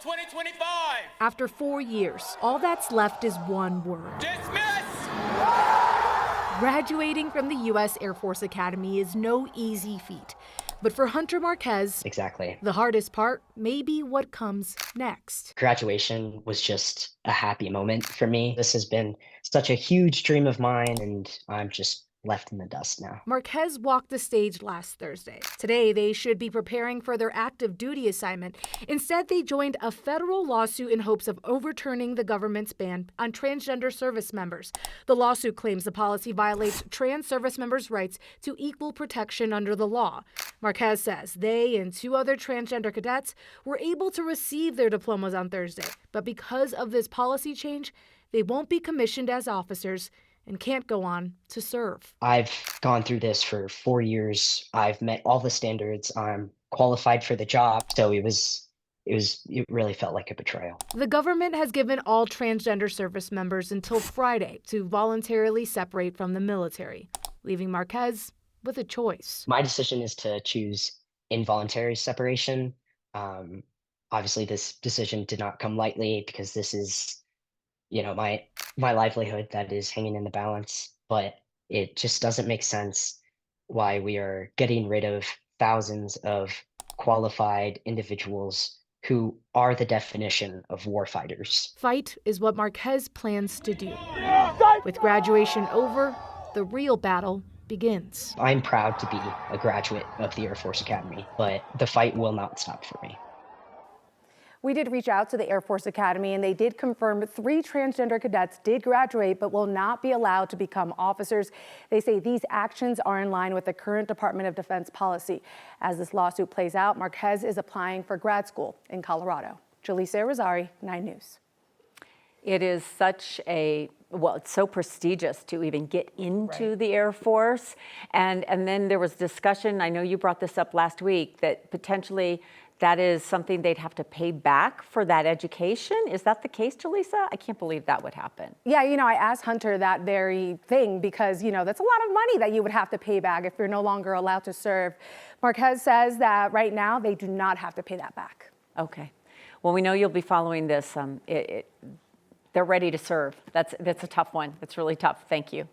2025. After 4 years, all that's left is one word. Dismiss! Graduating from the U.S. Air Force Academy is no easy feat. But for Hunter Marquez, exactly, the hardest part may be what comes next. Graduation was just a happy moment for me. This has been such a huge dream of mine, and I'm just left in the dust now. Marquez walked the stage last Thursday. Today, they should be preparing for their active duty assignment. Instead, they joined a federal lawsuit in hopes of overturning the government's ban on transgender service members. The lawsuit claims the policy violates trans service members' rights to equal protection under the law. Marquez says they and 2 other transgender cadets were able to receive their diplomas on Thursday, but because of this policy change, they won't be commissioned as officers and can't go on to serve. I've gone through this for 4 years. I've met all the standards. I'm qualified for the job. So it really felt like a betrayal. The government has given all transgender service members until Friday to voluntarily separate from the military, leaving Marquez with a choice. My decision is to choose involuntary separation. Obviously, this decision did not come lightly because this is, my livelihood that is hanging in the balance. But it just doesn't make sense why we are getting rid of thousands of qualified individuals who are the definition of warfighters. Fight is what Marquez plans to do. With graduation over, the real battle begins. I'm proud to be a graduate of the Air Force Academy, but the fight will not stop for me. We did reach out to the Air Force Academy, and they did confirm 3 transgender cadets did graduate but will not be allowed to become officers. They say these actions are in line with the current Department of Defense policy. As this lawsuit plays out, Marquez is applying for grad school in Colorado. Jaleesa Rosari, 9 News. It is such a, well, it's so prestigious to even get into the Air Force. And then there was discussion, I know you brought this up last week, that potentially that is something they'd have to pay back for that education. Is that the case, Jaleesa? I can't believe that would happen. Yeah, I asked Hunter that very thing because, that's a lot of money that you would have to pay back if you're no longer allowed to serve. Marquez says that right now they do not have to pay that back. Okay. Well, we know you'll be following this. They're ready to serve. That's a tough one. It's really tough. Thank you.